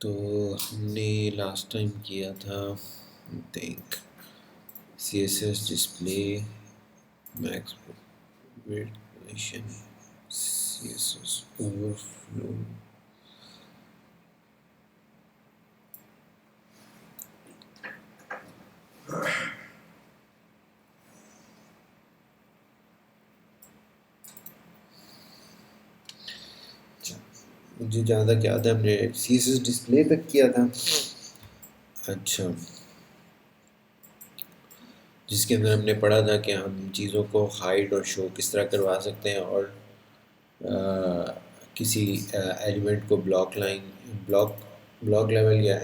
तो हमने last time किया था think CSS display max width position CSS overflow. मुझे जहाँ तक याद है हमने CSS डिस्प्ले तक किया था। अच्छा, जिसके अंदर हमने पढ़ा था कि हम चीज़ों को हाइड और शो किस तरह करवा सकते हैं और किसी एलिमेंट को ब्लॉक लेवल या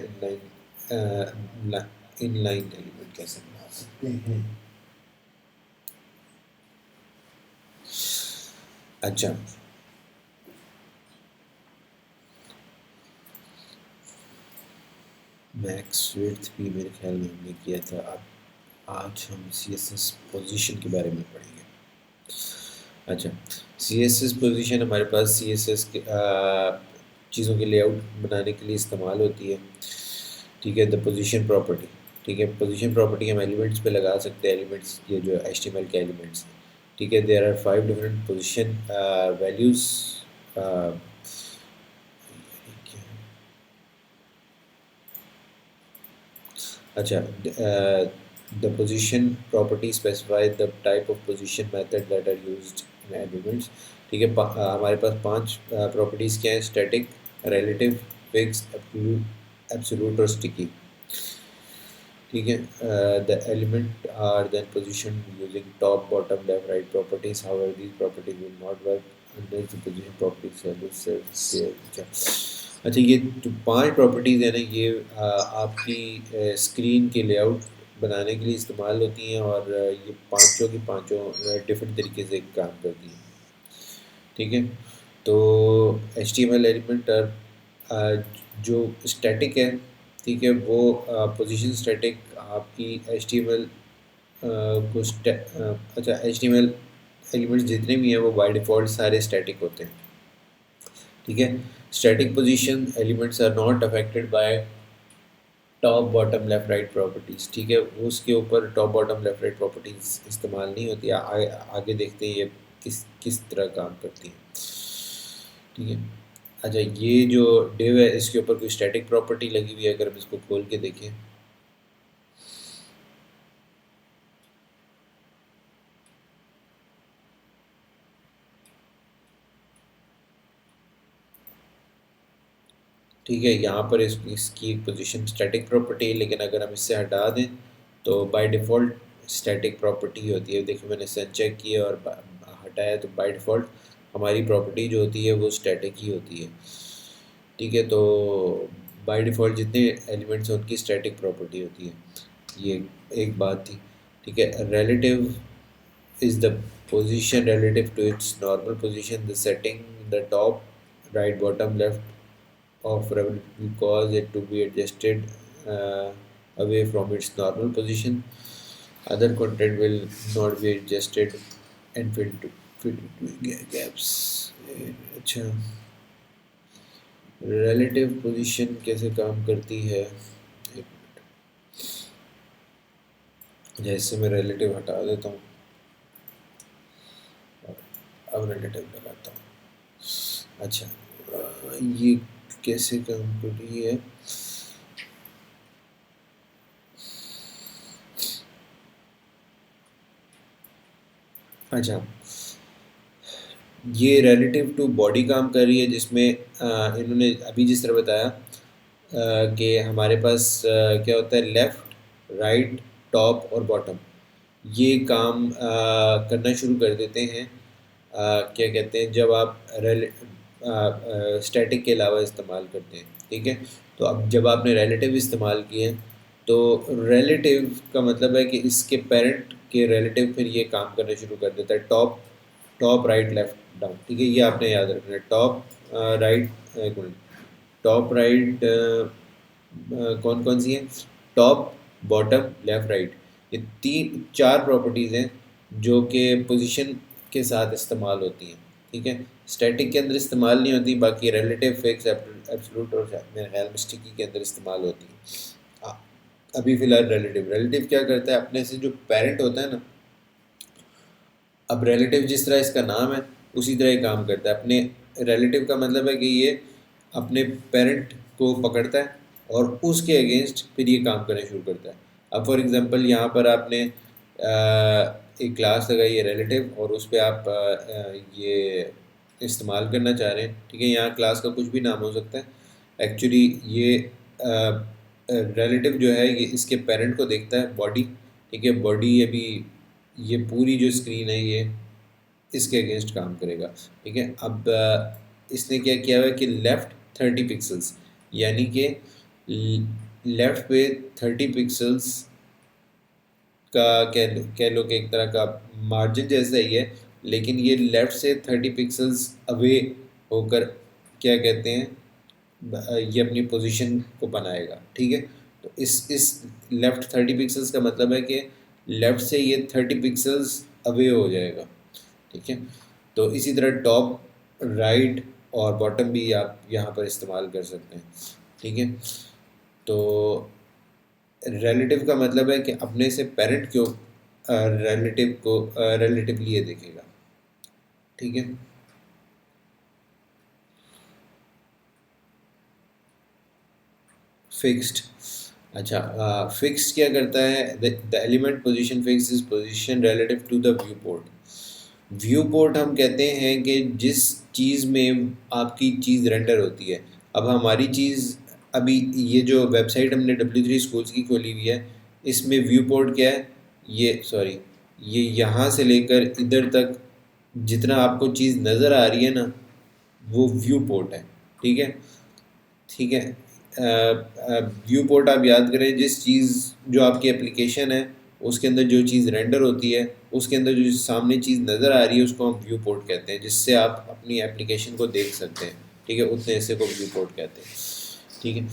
इनलाइन एलिमेंट कैसे बना सकते हैं। अच्छा, मैक्स विड्थ भी मेरे ख्याल में हमने किया था। अब आज हम CSS पोजीशन के बारे में पढ़ेंगे। अच्छा, CSS पोजीशन हमारे पास CSS के चीज़ों के लेआउट बनाने के लिए इस्तेमाल होती है। ठीक है, द पोजीशन प्रॉपर्टी। ठीक है, पोजीशन प्रॉपर्टी हम एलिमेंट्स पे लगा सकते हैं, एलिमेंट्स ये जो HTML के एलिमेंट्स हैं। ठीक है, there are 5 different position values. अच्छा, the position property specify the type of position method that are used in elements। ठीक है, हमारे पास 5 प्रॉपर्टीज़ क्या हैं? स्टैटिक, रिलेटिव, फिक्स, एब्सोल्यूट और स्टिकी। ठीक है, the element are then position using top bottom left right properties. However these properties will not work unless the position property. अच्छा, ये जो 5 प्रॉपर्टीज़ हैं ना, ये आपकी स्क्रीन के लेआउट बनाने के लिए इस्तेमाल होती हैं और ये पाँचों की पाँचों डिफरेंट तरीके से काम करती हैं। ठीक है, तो HTML एलिमेंट जो स्टैटिक है, ठीक है, वो पोजीशन स्टैटिक आपकी HTML अच्छा, HTML एलिमेंट्स जितने भी हैं वो बाय डिफ़ॉल्ट सारे स्टैटिक होते हैं। ठीक है, static position elements are not affected by top bottom left right properties. ठीक है, उसके ऊपर top bottom left right properties इस्तेमाल नहीं होती। आगे देखते हैं ये किस तरह काम करती हैं। ठीक है, अच्छा, ये जो डिव है इसके ऊपर कोई स्टैटिक प्रॉपर्टी लगी हुई है, अगर हम इसको खोल के देखें। ठीक है, यहाँ पर इसकी एक पोजीशन स्टैटिक प्रॉपर्टी है, लेकिन अगर हम इससे हटा दें तो बाय डिफ़ॉल्ट स्टैटिक प्रॉपर्टी होती है। देखिए, मैंने सेंड चेक किया और हटाया तो बाय डिफ़ॉल्ट हमारी प्रॉपर्टी जो होती है वो स्टैटिक ही होती है। ठीक है, तो बाय डिफ़ॉल्ट जितने एलिमेंट्स हैं उनकी स्टैटिक प्रॉपर्टी होती है। ये एक बात थी। ठीक है, relative is the position relative to its normal position. The setting the top, right, bottom, left of Revit will cause it to be adjusted away from its normal position. Other content will not be adjusted and fit into gaps. अच्छा, relative position कैसे काम करती है? एक minute, जैसे मैं relative हटा देता हूँ, अब relative लगाता हूँ। अच्छा, ये कैसे काम कर रही है? अच्छा, ये रिलेटिव टू बॉडी काम कर रही है, जिसमें इन्होंने अभी जिस तरह बताया कि हमारे पास क्या होता है, लेफ़्ट, राइट, टॉप और बॉटम, ये काम करना शुरू कर देते हैं। क्या कहते हैं, जब आप स्टैटिक के अलावा इस्तेमाल करते हैं। ठीक है, तो अब जब आपने रिलेटिव इस्तेमाल किए तो रिलेटिव का मतलब है कि इसके पेरेंट के रिलेटिव फिर ये काम करना शुरू कर देता है, top top right left down. ठीक है, ये आपने याद रखना है। टॉप राइट, एक मिनट, टॉप राइट कौन कौन सी है? टॉप, बॉटम, लेफ्ट, राइट, ये 4 प्रॉपर्टीज़ हैं जो कि पोजीशन के साथ इस्तेमाल होती हैं। ठीक है, स्टैटिक के अंदर इस्तेमाल नहीं होती, बाकी रिलेटिव, फिक्स, एब्सोल्यूट और मेरे ख्याल में स्टिकी के अंदर इस्तेमाल होती है। अभी फ़िलहाल रिलेटिव रिलेटिव क्या करता है, अपने से जो पेरेंट होता है ना, अब रिलेटिव जिस तरह इसका नाम है उसी तरह ही काम करता है। अपने रिलेटिव का मतलब है कि ये अपने पेरेंट को पकड़ता है और उसके अगेंस्ट फिर ये काम करना शुरू करता है। अब फॉर एग्ज़ाम्पल यहाँ पर आपने एक क्लास लगाई है रिलेटिव और उस पे आप ये इस्तेमाल करना चाह रहे हैं, ठीक है। यहाँ क्लास का कुछ भी नाम हो सकता है। एक्चुअली ये रिलेटिव जो है ये इसके पेरेंट को देखता है, बॉडी, ठीक है। बॉडी अभी ये पूरी जो स्क्रीन है ये इसके अगेंस्ट काम करेगा, ठीक है। अब इसने क्या किया हुआ है कि लेफ़्ट 30 पिक्सल्स, यानी कि लेफ़्ट पे 30 पिक्सल्स का कह लो कि एक तरह का मार्जिन जैसा ही है, लेकिन ये लेफ़्ट से 30 पिक्सल्स अवे होकर क्या कहते हैं ये अपनी पोजीशन को बनाएगा, ठीक है। तो इस लेफ़्ट 30 पिक्सल्स का मतलब है कि लेफ़्ट से ये 30 पिक्सल्स अवे हो जाएगा, ठीक है। तो इसी तरह टॉप, राइट और बॉटम भी आप यहाँ पर इस्तेमाल कर सकते हैं, ठीक है। तो रिलेटिव का मतलब है कि अपने से पेरेंट क्यों रिलेटिवली ये देखेगा, ठीक है। फिक्स्ड, अच्छा, फिक्स्ड क्या करता है, the element position fix is position relative to the viewport. Viewport हम कहते हैं कि जिस चीज़ में आपकी चीज़ रेंडर होती है। अब हमारी चीज़ अभी ये जो वेबसाइट हमने W3 स्कूल्स की खोली हुई है, इसमें व्यू पोर्ट क्या है, ये सॉरी ये यहाँ से लेकर इधर तक जितना आपको चीज़ नज़र आ रही है ना, वो व्यू पोर्ट है, ठीक है, ठीक है। व्यू पोर्ट आप याद करें, जिस चीज़ जो आपकी एप्लीकेशन है उसके अंदर जो चीज़ रेंडर होती है, उसके अंदर जो सामने चीज़ नज़र आ रही है उसको हम व्यू पोर्ट कहते हैं, जिससे आप अपनी एप्लीकेशन को देख सकते हैं, ठीक है। उतने हिस्से को व्यू पोर्ट कहते हैं, ठीक है।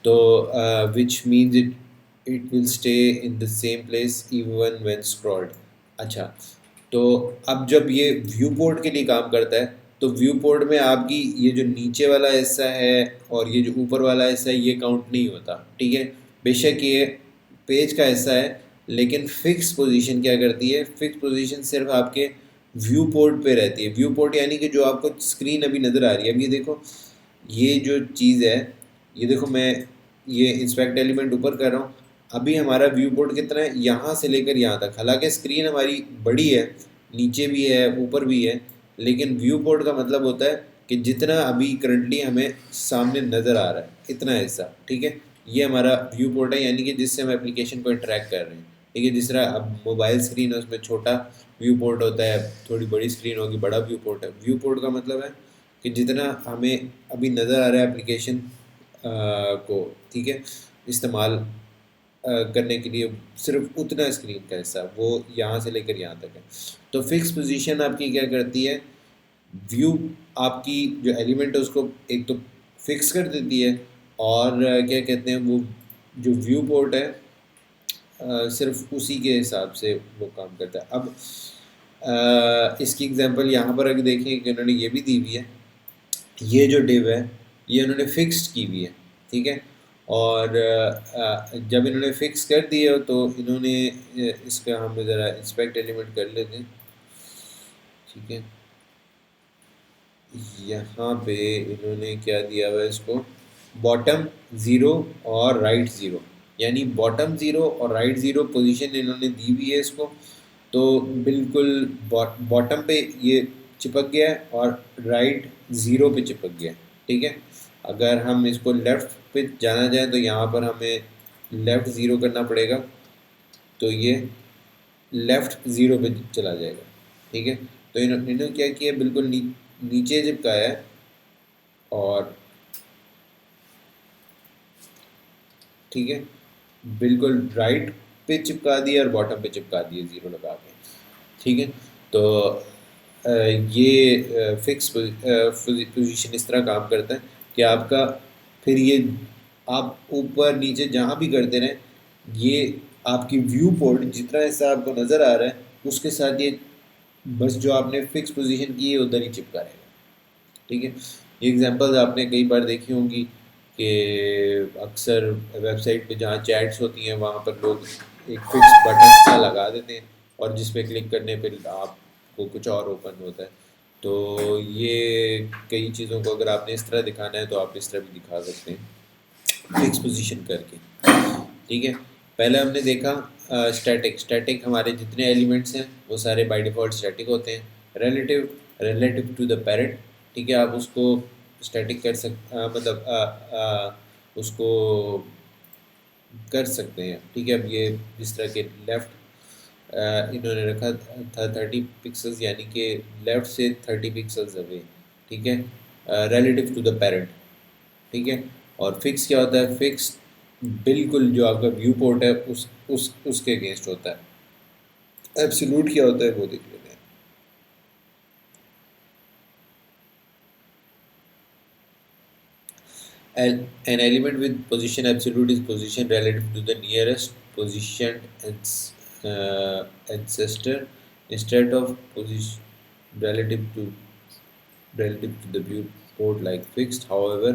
तो which means it will stay in the same place even when scrolled. अच्छा, तो अब जब ये व्यू पोर्ट के लिए काम करता है तो व्यू पोर्ट में आपकी ये जो नीचे वाला हिस्सा है और ये जो ऊपर वाला हिस्सा है ये काउंट नहीं होता, ठीक है। बेशक ये पेज का हिस्सा है, लेकिन फिक्स पोजीशन क्या करती है, फिक्स पोजीशन सिर्फ आपके व्यू पोर्ट पे रहती है। व्यू पोर्ट यानी कि जो आपको स्क्रीन अभी नज़र आ रही है। अब ये देखो, ये जो चीज़ है, ये देखो मैं ये इंस्पेक्ट एलिमेंट ऊपर कर रहा हूँ, अभी हमारा व्यू पोर्ट कितना है, यहाँ से लेकर यहाँ तक। हालांकि स्क्रीन हमारी बड़ी है, नीचे भी है ऊपर भी है, लेकिन व्यू पोर्ट का मतलब होता है कि जितना अभी करंटली हमें सामने नज़र आ रहा है इतना हिस्सा, ठीक है। ये हमारा व्यू पोर्ट है, यानी कि जिससे हम एप्लीकेशन को इंटरेक्ट कर रहे हैं, ठीक है। जिस तरह अब मोबाइल स्क्रीन है उसमें छोटा व्यू पोर्ट होता है, थोड़ी बड़ी स्क्रीन होगी बड़ा व्यू पोर्ट है। व्यू पोर्ट का मतलब है कि जितना हमें अभी नज़र आ रहा है एप्लीकेशन को, ठीक है, इस्तेमाल करने के लिए सिर्फ उतना स्क्रीन का हिस्सा वो यहाँ से लेकर यहाँ तक है। तो फिक्स पोजीशन आपकी क्या करती है, व्यू आपकी जो एलिमेंट है उसको एक तो फिक्स कर देती है, और क्या कहते हैं वो जो व्यू पोर्ट है सिर्फ उसी के हिसाब से वो काम करता है। अब इसकी एग्जांपल यहाँ पर अगर देखें कि उन्होंने ये भी दी हुई है, ये जो डिव है ये उन्होंने फिक्स्ड की हुई है, ठीक है। और जब इन्होंने फिक्स कर दिया तो इन्होंने इसका हम ज़रा इंस्पेक्ट एलिमेंट कर लेते हैं, ठीक है। यहाँ पे इन्होंने क्या दिया हुआ है इसको, बॉटम ज़ीरो और राइट ज़ीरो, यानी बॉटम ज़ीरो और राइट ज़ीरो पोजीशन इन्होंने दी हुई है इसको। तो बिल्कुल बॉटम पे ये चिपक गया है और राइट ज़ीरो पे चिपक गया है, ठीक है। अगर हम इसको लेफ़्ट पे जाना जाए तो यहाँ पर हमें लेफ़्ट ज़ीरो करना पड़ेगा, तो ये लेफ़्ट ज़ीरो पे चला जाएगा, ठीक है। तो इन्होंने क्या किया, बिल्कुल नीचे चिपकाया है और ठीक है, बिल्कुल राइट पे चिपका दिया और बॉटम पे चिपका दिए ज़ीरो लगा के, ठीक है। तो ये फिक्स पोजीशन इस तरह काम करता है कि आपका फिर ये आप ऊपर नीचे जहाँ भी करते रहें, ये आपकी व्यू पोर्ट जितना हिस्सा आपको नज़र आ रहा है उसके साथ ये बस जो आपने फिक्स पोजीशन की है उधर ही चिपका रहेगा, ठीक है। ये एग्जांपल्स आपने कई बार देखी होंगी कि अक्सर वेबसाइट पे जहाँ चैट्स होती हैं वहाँ पर लोग एक फिक्स बटन सा लगा देते हैं और जिस पे क्लिक करने पे आपको कुछ और ओपन होता है। तो ये कई चीज़ों को अगर आपने इस तरह दिखाना है तो आप इस तरह भी दिखा सकते हैं फिक्स पोजीशन करके। ठीक है, पहले हमने देखा स्टैटिक। स्टैटिक हमारे जितने एलिमेंट्स हैं वो सारे बाय डिफ़ॉल्ट स्टैटिक होते हैं। Relative, relative to the parent. ठीक है, आप उसको स्टैटिक कर मतलब उसको कर सकते हैं। ठीक है, अब ये जिस तरह के लेफ़्ट इन्होंने रखा था 30 पिक्सल्स, यानी कि लेफ़्ट से 30 पिक्सल्स अवे। ठीक है, रिलेटिव टू द पेरेंट। ठीक है, और फिक्स क्या होता है? फिक्स बिल्कुल जो आपका व्यू पोर्ट है उस उसके अगेंस्ट होता है। एब्सोल्यूट क्या होता है वो देख लेते हैं। An element with position absolute is position relative to the nearest positioned ancestor instead of position relative to relative to the viewport like fixed. However,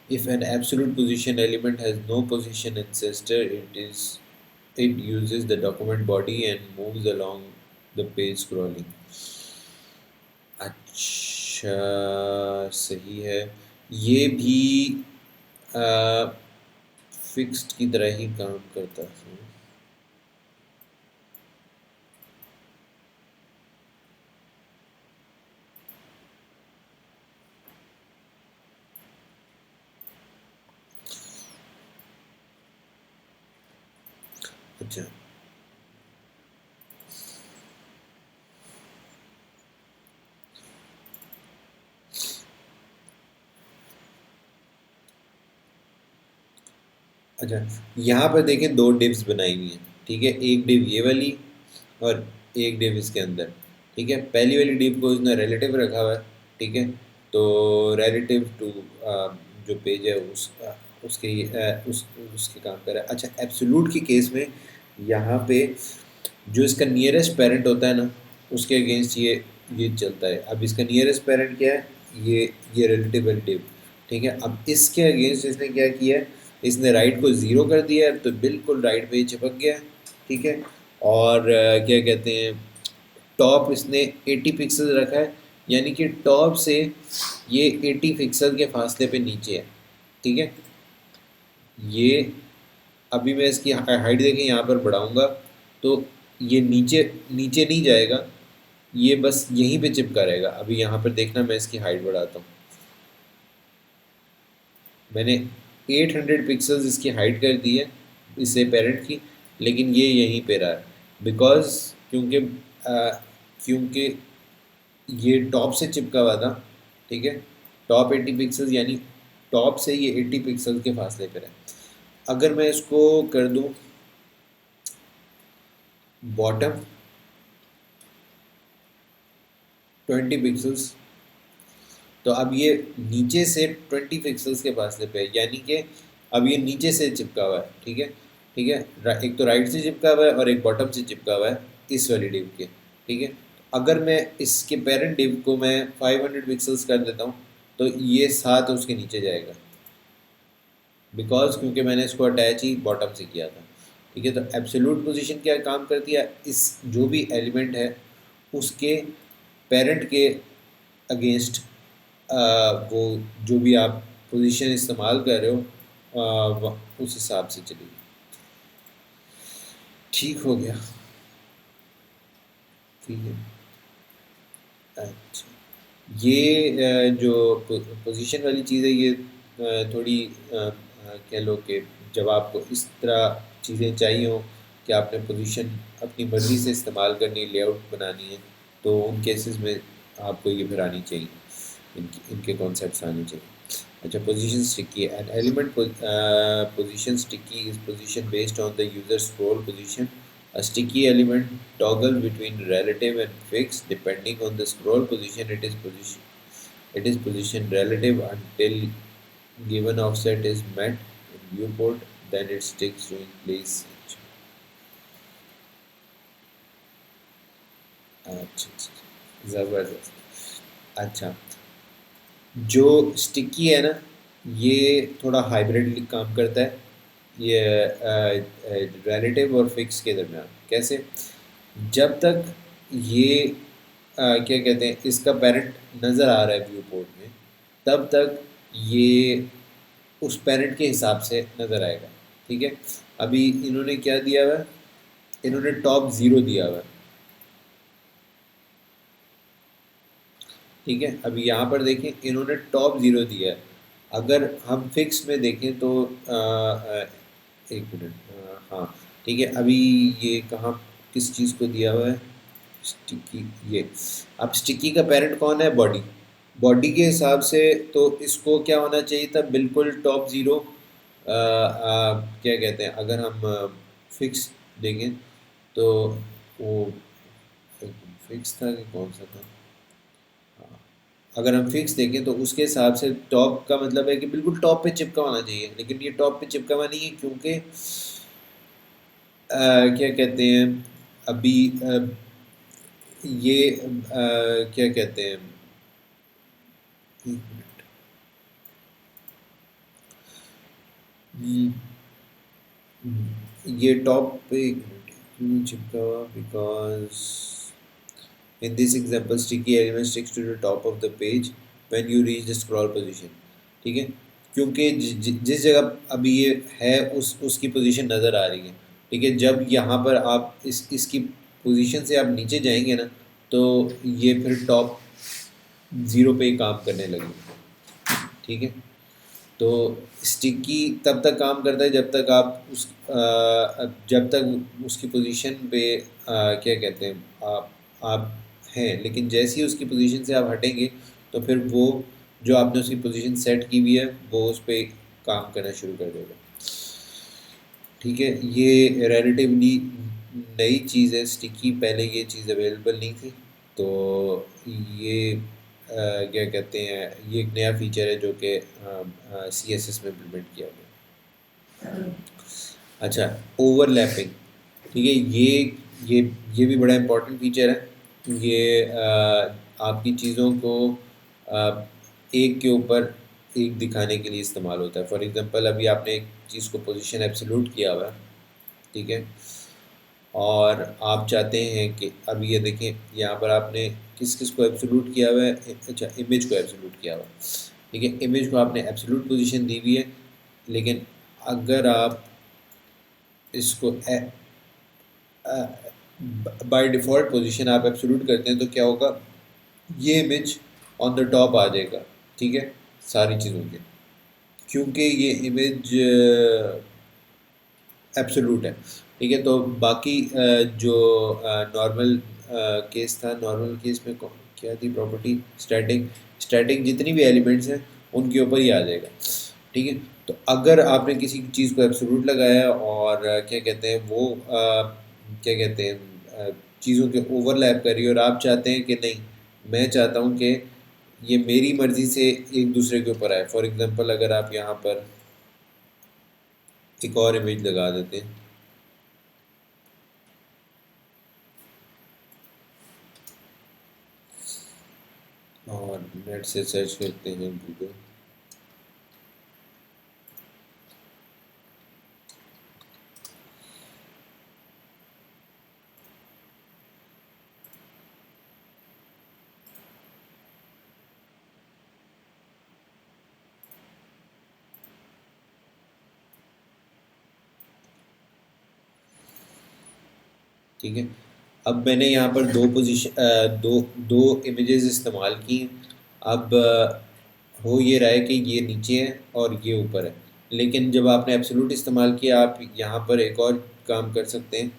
if an absolute position element has no position ancestor, it uses the document body and moves along the page scrolling. अच्छा, सही है। ये भी fixed की तरह ही काम करता है। अच्छा, अच्छा, यहाँ पर देखें दो डिव्स बनाई हुई हैं। ठीक है, एक डिव ये वाली और एक डिव इसके अंदर। ठीक है, पहली वाली डिव को इसने रिलेटिव रखा हुआ है। ठीक है, तो रिलेटिव टू जो पेज है उसके उसके काम कर रहा है। अच्छा, एब्सोल्यूट की केस में यहाँ पे जो इसका नियरेस्ट पेरेंट होता है ना उसके अगेंस्ट ये चलता है। अब इसका नियरेस्ट पेरेंट क्या है? ये रिलेटिव रिलेटिव। ठीक है, अब इसके अगेंस्ट इसने क्या किया है? इसने राइट को ज़ीरो कर दिया है तो बिल्कुल राइट पे ही चिपक गया है। ठीक है, और क्या कहते हैं, टॉप इसने 80 पिक्सल रखा है, यानी कि टॉप से ये 80 पिक्सल के फासले पे नीचे है। ठीक है, ये अभी मैं इसकी हाइट देखें यहाँ पर बढ़ाऊंगा तो ये नीचे नीचे नहीं जाएगा, ये बस यहीं पे चिपका रहेगा। अभी यहाँ पर देखना, मैं इसकी हाइट बढ़ाता हूँ। मैंने 800 पिक्सल्स इसकी हाइट कर दी है इससे पेरेंट की, लेकिन ये यहीं पे रहा है बिकॉज क्योंकि ये टॉप से चिपका हुआ था। ठीक है, टॉप 80 पिक्सल्स, यानी टॉप से ये 80 पिक्सल्स के फासले पर है। अगर मैं इसको कर दूं बॉटम 20 पिक्सल्स, तो अब ये नीचे से 20 पिक्सल्स के फासले पे है, यानी कि अब ये नीचे से चिपका हुआ है। ठीक है, ठीक है, एक तो राइट से चिपका हुआ है और एक बॉटम से चिपका हुआ है इस वाली डिव के। ठीक है, अगर मैं इसके पेरेंट डिव को मैं 500 पिक्सल्स कर देता हूँ तो ये साथ उसके नीचे जाएगा, बिकॉज क्योंकि मैंने इसको अटैच ही बॉटम से किया था। ठीक है, तो एब्सोल्यूट पोजीशन क्या काम करती है? इस जो भी एलिमेंट है उसके पेरेंट के अगेंस्ट वो जो भी आप पोजीशन इस्तेमाल कर रहे हो उस हिसाब से चलेगी। ठीक हो गया। ठीक है, अच्छा, ये जो पोजीशन वाली चीज़ है ये थोड़ी कह लो कि जब आपको इस तरह चीज़ें चाहिए हो कि आपने पोजीशन अपनी मर्ज़ी से इस्तेमाल करनी, लेआउट बनानी है, तो उन केसेस में आपको ये फिर आनी चाहिए, इनके कॉन्सेप्ट्स आने चाहिए। अच्छा, position sticky. An element position sticky is position based on the user scroll position. A sticky element toggle between relative and fixed depending on the scroll position. It is position relative until given offset is met in viewport. Then it sticks to in place. अच्छा, अच्छा, ज़बरदस्त। अच्छा, जो sticky है ना, ये थोड़ा hybrid काम करता है, ये रिलेटिव और फिक्स के दरमियान। कैसे? जब तक ये क्या कहते हैं, इसका पेरेंट नज़र आ रहा है व्यू पोर्ट में, तब तक ये उस पेरेंट के हिसाब से नज़र आएगा। ठीक है, अभी इन्होंने क्या दिया हुआ है, इन्होंने टॉप ज़ीरो दिया हुआ है। ठीक है, अभी यहाँ पर देखें, इन्होंने टॉप ज़ीरो दिया है। अगर हम फिक्स में देखें तो एक मिनट, हाँ ठीक है, अभी ये कहाँ, किस चीज़ को दिया हुआ है, स्टिकी, ये। अब स्टिकी का पेरेंट कौन है? बॉडी। बॉडी के हिसाब से तो इसको क्या होना चाहिए था? बिल्कुल टॉप ज़ीरो। क्या कहते हैं, अगर हम फिक्स देखें तो वो फिक्स था कि कौन सा था? हाँ, अगर हम फिक्स देखें तो उसके हिसाब से टॉप का मतलब है कि बिल्कुल टॉप पे चिपका होना चाहिए, लेकिन ये टॉप पे चिपका हुआ नहीं है, क्योंकि क्या कहते हैं, अभी ये क्या कहते हैं, एक मिनट, ये ये टॉप पे, एक मिनट, क्यों चिपका हुआ? Because in this example sticky element sticks to the top of the page when you reach the scroll position. ठीक है, क्योंकि जिस जगह अभी ये है उसकी पोजीशन नज़र आ रही है। ठीक है, जब यहाँ पर आप इसकी पोजीशन से आप नीचे जाएंगे ना, तो ये फिर टॉप ज़ीरो पे ही काम करने लगेगा। ठीक है, तो स्टिकी तब तक काम करता है जब तक आप जब तक उसकी पोजीशन पे क्या कहते हैं, आप हैं, लेकिन जैसे ही उसकी पोजीशन से आप हटेंगे, तो फिर वो जो आपने उसकी पोजीशन सेट की हुई है वो उस पर काम करना शुरू कर देगा। ठीक है, ये रिलेटिवली नई चीज़ है स्टिकी, पहले ये चीज़ अवेलेबल नहीं थी। तो ये क्या कहते हैं, ये एक नया फीचर है जो कि CSS में इम्प्लीमेंट किया गया। अच्छा, ओवरलैपिंग। ठीक है, ये ये भी बड़ा इम्पोर्टेंट फीचर है। ये आपकी चीज़ों को अ, एक के ऊपर एक दिखाने के लिए इस्तेमाल होता है। फॉर एग्जांपल, अभी आपने एक चीज़ को पोजीशन एब्सोल्यूट किया हुआ है। ठीक है, और आप चाहते हैं कि अभी ये देखें, यहाँ पर आपने किस किस को एब्सोल्यूट किया हुआ है? अच्छा, इमेज को एब्सोल्यूट किया हुआ है। ठीक है, इमेज को आपने एब्सोल्यूट पोजीशन दी हुई है, लेकिन अगर आप इसको बाय डिफ़ॉल्ट पोजीशन आप एब्सोल्यूट करते हैं, तो क्या होगा, ये इमेज ऑन द टॉप आ जाएगा। ठीक है, सारी चीज़ों के, क्योंकि ये इमेज एब्सोल्यूट है। ठीक है, तो बाकी जो नॉर्मल केस था, नॉर्मल केस में क्या थी प्रॉपर्टी? स्टैटिक। स्टैटिक जितनी भी एलिमेंट्स हैं उनके ऊपर ही आ जाएगा। ठीक है, तो अगर आपने किसी चीज़ को एब्सोल्यूट लगाया और क्या कहते हैं, वो क्या कहते हैं, चीज़ों के ओवरलैप कर रही है, और आप चाहते हैं कि नहीं, मैं चाहता हूँ कि ये मेरी मर्ज़ी से एक दूसरे के ऊपर आए। फॉर एग्जांपल, अगर आप यहाँ पर एक और इमेज लगा देते हैं, और नेट से सर्च करते हैं गूगल। ठीक है, अब मैंने यहाँ पर दो दो इमेजेस इस्तेमाल की हैं। अब हो ये रहा है कि ये नीचे है और ये ऊपर है, लेकिन जब आपने एब्सोल्यूट इस्तेमाल किया, आप यहाँ पर एक और काम कर सकते हैं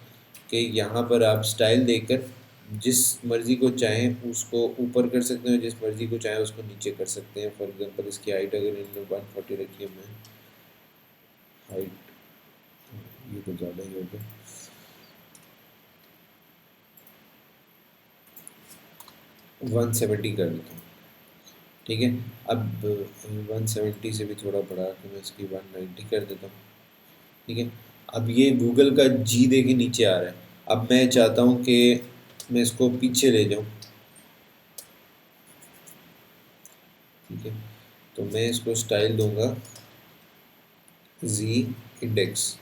कि यहाँ पर आप स्टाइल देकर जिस मर्ज़ी को चाहें उसको ऊपर कर सकते हैं, जिस मर्ज़ी को चाहें उसको नीचे कर सकते हैं। फॉर एग्जांपल, इसकी हाइट अगर इन्होंने 140 रखी है, मैं हाइट, ये तो ज़्यादा ही हो गया, 170 कर देता हूँ। ठीक है, अब 170 से भी थोड़ा बढ़ा के मैं इसकी 190 कर देता हूँ। ठीक है, अब ये गूगल का जी देके नीचे आ रहा है। अब मैं चाहता हूँ कि मैं इसको पीछे ले जाऊँ। ठीक है, तो मैं इसको स्टाइल दूंगा जी इंडेक्स।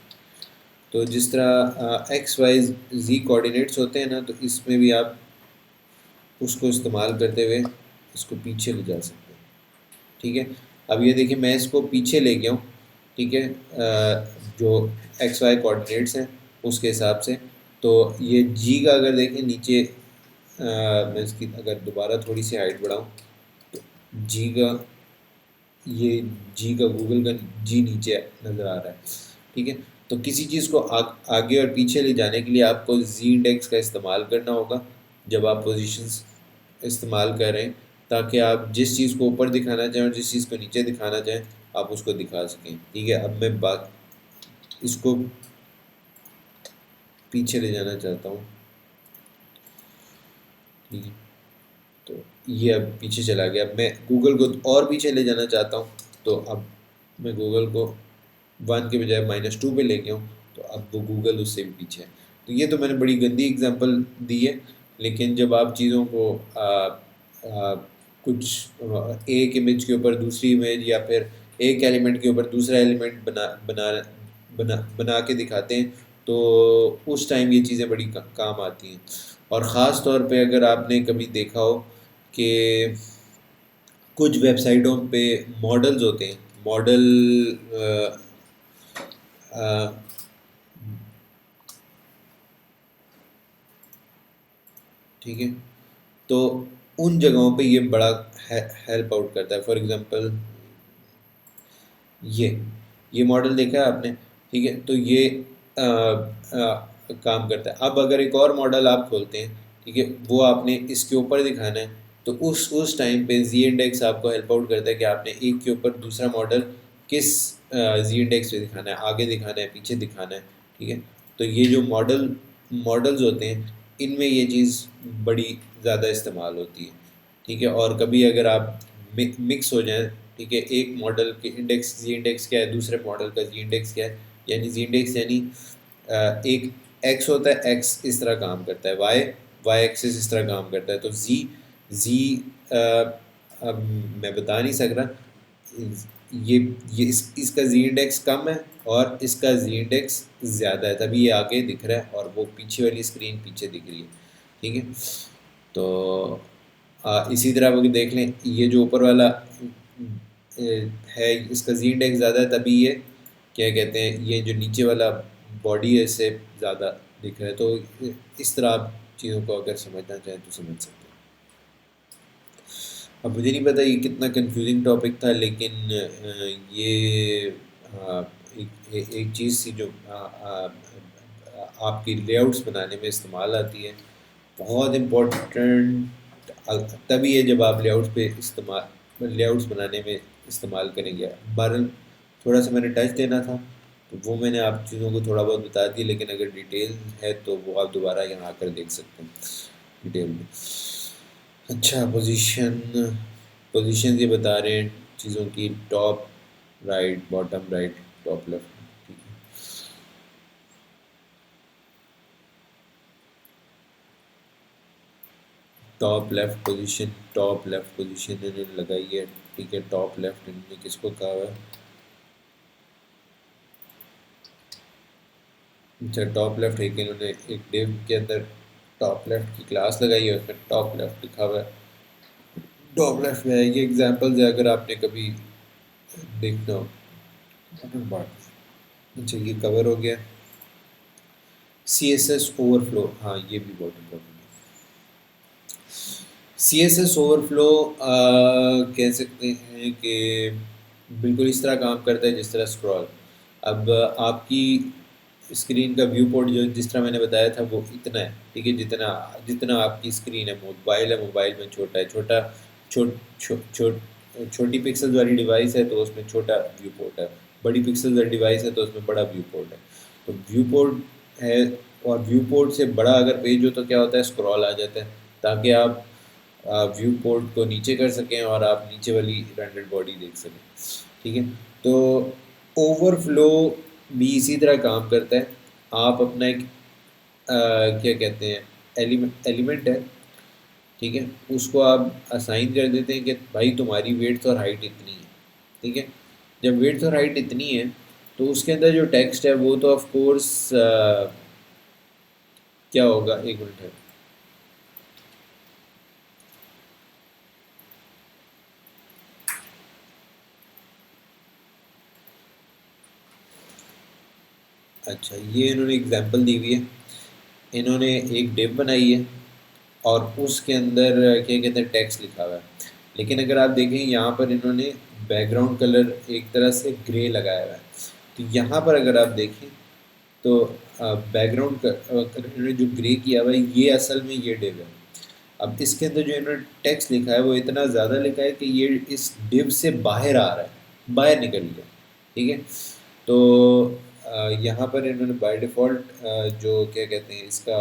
तो जिस तरह एक्स वाई जी कोऑर्डिनेट्स होते हैं ना, तो इसमें भी आप उसको इस्तेमाल करते हुए इसको पीछे ले जा सकते हैं। ठीक है, अब ये देखिए मैं इसको पीछे ले गया हूँ। ठीक है, जो एक्स वाई कोऑर्डिनेट्स हैं उसके हिसाब से। तो ये जी का अगर देखें नीचे, मैं इसकी अगर दोबारा थोड़ी सी हाइट बढ़ाऊँ तो जी का, ये जी का गूगल का जी नीचे नज़र आ रहा है। ठीक है, तो किसी चीज़ को आगे और पीछे ले जाने के लिए आपको जी इंडेक्स का इस्तेमाल करना होगा जब आप पोजीशंस इस्तेमाल कर रहे हैं, ताकि आप जिस चीज़ को ऊपर दिखाना चाहें और जिस चीज़ को नीचे दिखाना चाहें आप उसको दिखा सकें। ठीक है, अब मैं बात इसको पीछे ले जाना चाहता हूँ। ठीक है, तो ये अब पीछे चला गया। अब मैं गूगल को और पीछे ले जाना चाहता हूँ, तो अब मैं गूगल को 1 के बजाय -2 पे ले गया हूँ, तो अब वो गूगल उससे भी पीछे है। तो ये तो मैंने बड़ी गंदी एग्जांपल दी है, लेकिन जब आप चीज़ों को कुछ एक इमेज के ऊपर दूसरी इमेज या फिर एक एलिमेंट के ऊपर दूसरा एलिमेंट बना के दिखाते हैं, तो उस टाइम ये चीज़ें बड़ी काम आती हैं। और ख़ास तौर पे अगर आपने कभी देखा हो कि कुछ वेबसाइटों पे मॉडल्स होते हैं, मॉडल ठीक है, तो उन जगहों पे ये बड़ा हेल्प आउट करता है। फॉर एग्जांपल ये मॉडल देखा है आपने। ठीक है, तो ये काम करता है। अब अगर एक और मॉडल आप खोलते हैं, ठीक है, वो आपने इसके ऊपर दिखाना है, तो उस टाइम पे जी इंडेक्स आपको हेल्प आउट करता है कि आपने एक के ऊपर दूसरा मॉडल किस जी इंडेक्स पे दिखाना है, आगे दिखाना है, पीछे दिखाना है। ठीक है, तो ये जो मॉडल्स होते हैं, इनमें ये चीज़ बड़ी ज़्यादा इस्तेमाल होती है। ठीक है, और कभी अगर आप मिक्स हो जाए, ठीक है, एक मॉडल के इंडेक्स जी इंडेक्स क्या है, दूसरे मॉडल का जी इंडेक्स क्या है, यानी जी इंडेक्स यानी एक एक्स होता है, एक्स इस तरह काम करता है, वाई एक्सिस इस तरह काम करता है। तो जी जी अब मैं बता नहीं सक रहा, ये इसका जी इंडेक्स कम है और इसका जी इंडेक्स ज़्यादा है, तभी ये आगे दिख रहा है और वो पीछे वाली स्क्रीन पीछे दिख रही है। ठीक है, तो इसी तरह आप अगर देख लें, ये जो ऊपर वाला है इसका जी इंडेक्स ज़्यादा है, तभी ये क्या कहते हैं, ये जो नीचे वाला बॉडी है इससे ज़्यादा दिख रहा है। तो इस तरह आप चीज़ों को अगर समझना चाहें तो समझ सकते हैं। अब मुझे नहीं पता ये कितना कंफ्यूजिंग टॉपिक था, लेकिन ये एक चीज़ थी जो आपकी लेआउट्स बनाने में इस्तेमाल आती है। बहुत इम्पोर्टेंट तभी है जब आप लेआउट्स बनाने में इस्तेमाल करेंगे। बहरहाल थोड़ा सा मैंने टच देना था, तो वो मैंने आप चीज़ों को थोड़ा बहुत बता दिया, लेकिन अगर डिटेल है तो वो आप दोबारा यहाँ आकर देख सकते हैं डिटेल में। अच्छा, पोजीशन ये बता रहे हैं चीज़ों की, top right, bottom right, top left. ठीक है, टॉप लेफ्ट पोजीशन इन्होंने लगाई है। ठीक है, टॉप लेफ्ट इन्होंने किसको कहा है? अच्छा, टॉप लेफ्ट है कि इन्होंने एक डिव के अंदर टॉप लेफ्ट की क्लास लगाई है, उसमें टॉप लेफ्ट लिखा हुआ है। टॉप लेफ्ट में है, ये एग्जांपल्स है अगर आपने कभी देखना हो। अच्छा, ये कवर हो गया। CSS ओवरफ्लो, हाँ ये भी बहुत इम्पोर्टेंट है। CSS ओवरफ्लो कह सकते हैं कि बिल्कुल इस तरह काम करता है जिस तरह स्क्रॉल। अब आपकी स्क्रीन का व्यू पोर्ट जो जिस तरह मैंने बताया था वो इतना है। ठीक है, जितना जितना आपकी स्क्रीन है, मोबाइल में छोटा है, छोटी पिक्सल्स वाली डिवाइस है तो उसमें छोटा व्यू पोर्ट है, बड़ी पिक्सल्स वाली डिवाइस है तो उसमें बड़ा व्यू पोर्ट है। तो व्यू पोर्ट है, और व्यू पोर्ट से बड़ा अगर पेज हो तो क्या होता है, स्क्रॉल आ जाता है, ताकि आप व्यू पोर्ट को नीचे कर सकें और आप नीचे वाली रेंडर्ड बॉडी देख सकें। ठीक है, तो ओवरफ्लो भी इसी तरह काम करता है। आप अपना एक क्या कहते हैं, एलिमेंट है, ठीक है, उसको आप असाइन कर देते हैं कि भाई तुम्हारी वेड्थ और हाइट इतनी है। ठीक है। जब विड्थ और हाइट इतनी है तो उसके अंदर जो टेक्स्ट है वो तो ऑफ कोर्स क्या होगा, एक मिनट है। अच्छा, ये इन्होंने एग्जांपल दी हुई है। इन्होंने एक डिव बनाई है और उसके अंदर क्या कहते हैं टेक्स्ट लिखा हुआ है। लेकिन अगर आप देखें यहाँ पर इन्होंने बैकग्राउंड कलर एक तरह से ग्रे लगाया हुआ है। तो यहाँ पर अगर आप देखें तो बैकग्राउंड इन्होंने जो ग्रे किया हुआ है ये असल में ये डिव है। अब इसके अंदर जो इन्होंने टेक्स्ट लिखा है वो इतना ज़्यादा लिखा है कि ये इस डिव से बाहर आ रहा है, बाहर निकल गया। ठीक है। तो यहाँ पर इन्होंने बाय डिफ़ॉल्ट जो क्या कहते हैं इसका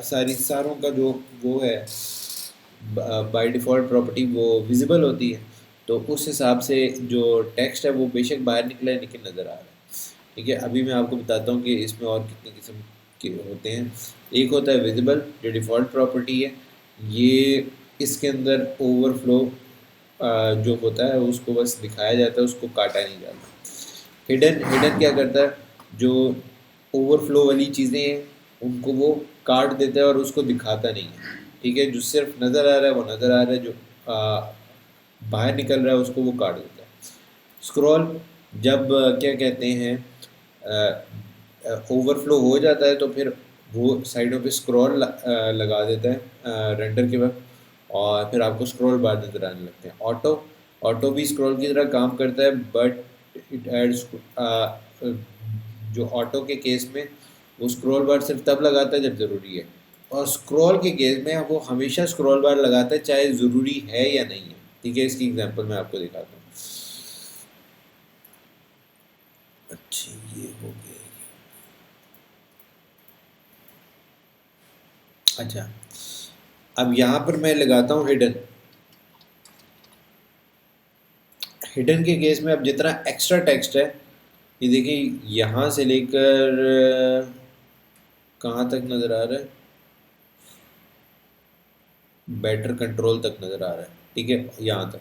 सारी सारों का जो वो है बाय डिफ़ॉल्ट प्रॉपर्टी वो विजिबल होती है। तो उस हिसाब से जो टेक्स्ट है वो बेशक बाहर निकला है लेकिन नज़र आ रहा है। ठीक है। अभी मैं आपको बताता हूँ कि इसमें और कितने किस्म के होते हैं। एक होता है विजिबल जो डिफ़ॉल्ट प्रॉपर्टी है। ये इसके अंदर ओवरफ्लो जो होता है उसको बस दिखाया जाता है, उसको काटा नहीं जाता। हिडन हिडन क्या करता है, जो ओवरफ्लो वाली चीज़ें हैं उनको वो काट देता है और उसको दिखाता नहीं है। ठीक है। जो सिर्फ नज़र आ रहा है वो नज़र आ रहा है, जो बाहर निकल रहा है उसको वो काट देता है। स्क्रॉल जब क्या कहते हैं ओवरफ्लो हो जाता है तो फिर वो साइडों पे स्क्रॉल लगा देता है रेंडर के वक्त, और फिर आपको स्क्रॉल बार नज़र आने लगते हैं। ऑटो ऑटो भी स्क्रॉल की तरह काम करता है, बट इट एड्स जो ऑटो के केस में वो स्क्रॉल बार सिर्फ तब लगाता है जब ज़रूरी है, और स्क्रॉल के केस में वो हमेशा स्क्रॉल बार लगाता है चाहे ज़रूरी है या नहीं है। ठीक है। इसकी एग्जांपल मैं आपको दिखाता हूँ। अच्छा, ये हो गया। अच्छा, अब यहाँ पर मैं लगाता हूँ हिडन। हिडन के केस में अब जितना एक्स्ट्रा टेक्स्ट है, ये देखिए यहाँ से लेकर कहाँ तक नज़र आ रहा है, बेटर कंट्रोल तक नज़र आ रहा है। ठीक है, यहाँ तक।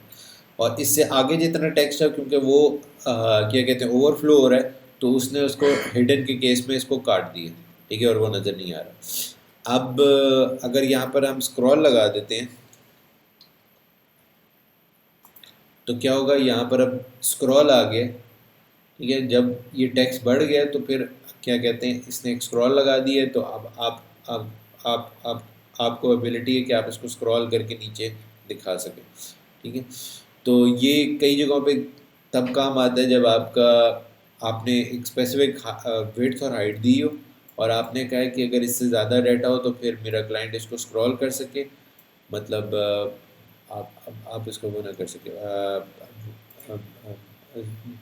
और इससे आगे जितना टेक्स्ट है क्योंकि वो क्या कहते हैं ओवरफ्लो हो रहा है, तो उसने उसको हिडन के केस में इसको काट दिया। ठीक है, और वो नज़र नहीं आ रहा। अब अगर यहाँ पर हम स्क्रॉल लगा देते हैं तो क्या होगा, यहाँ पर अब स्क्रॉल आ गया। ठीक है। जब ये टेक्स्ट बढ़ गया तो फिर क्या कहते हैं इसने एक स्क्रॉल लगा दी है, तो अब आप आपको एबिलिटी है कि आप इसको स्क्रॉल करके नीचे दिखा सकें। ठीक है। तो ये कई जगहों पे तब काम आता है जब आपने एक स्पेसिफिक विड्थ और हाइट दी हो, और आपने कहा है कि अगर इससे ज़्यादा डाटा हो तो फिर मेरा क्लाइंट इसको स्क्रॉल कर सके, मतलब आप इसको वो ना कर सके,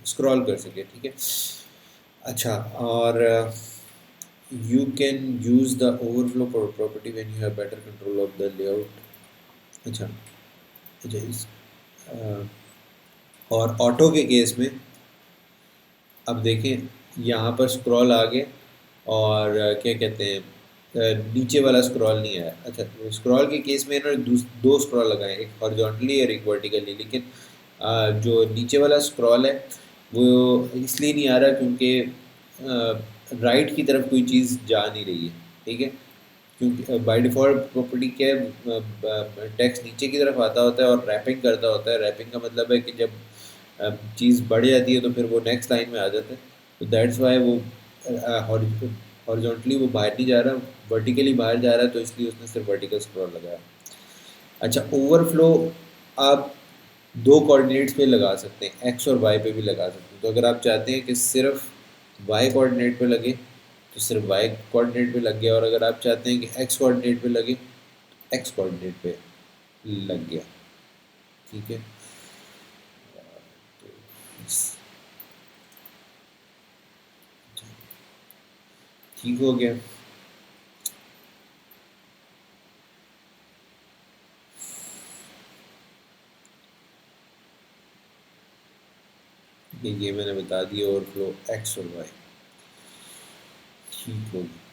स्क्रॉल कर सके। ठीक है। अच्छा, और you can use the overflow property when you have better control of the layout. अच्छा। अच्छा, अ, और ऑटो के केस में अब देखें यहाँ पर स्क्रॉल आ गए, और क्या कहते हैं नीचे वाला स्क्रॉल नहीं आया। अच्छा, स्क्रॉल के केस में इन्होंने दो स्क्रॉल लगाए, एक हॉरिजॉन्टली और एक वर्टिकली, लेकिन जो नीचे वाला स्क्रॉल है वो इसलिए नहीं आ रहा क्योंकि राइट की तरफ कोई चीज़ जा नहीं रही है। ठीक है। क्योंकि बाय डिफ़ॉल्ट प्रॉपर्टी क्या है, टेक्स्ट नीचे की तरफ आता होता है और रैपिंग करता होता है। रैपिंग का मतलब है कि जब चीज़ बढ़ जाती है तो फिर वो नेक्स्ट लाइन में आ जाता है। तो दैट्स वाई वो हॉरिजॉन्टली वो बाहर नहीं जा रहा, वर्टिकली बाहर जा रहा है, तो इसलिए उसने सिर्फ वर्टिकल स्क्रॉल लगाया। अच्छा, ओवरफ्लो आप दो कोऑर्डिनेट्स पे लगा सकते हैं, एक्स और वाई पे भी लगा सकते हैं। तो अगर आप चाहते हैं कि सिर्फ वाई कोऑर्डिनेट पे लगे तो सिर्फ वाई कोऑर्डिनेट पे लग गया, और अगर आप चाहते हैं कि एक्स कोऑर्डिनेट पे लगे तो एक्स कोऑर्डिनेट पे लग गया। ठीक है। तो ठीक हो गया। ये मैंने बता दिया ओवरफ्लो एक्स और वाई। ठीक हो गया।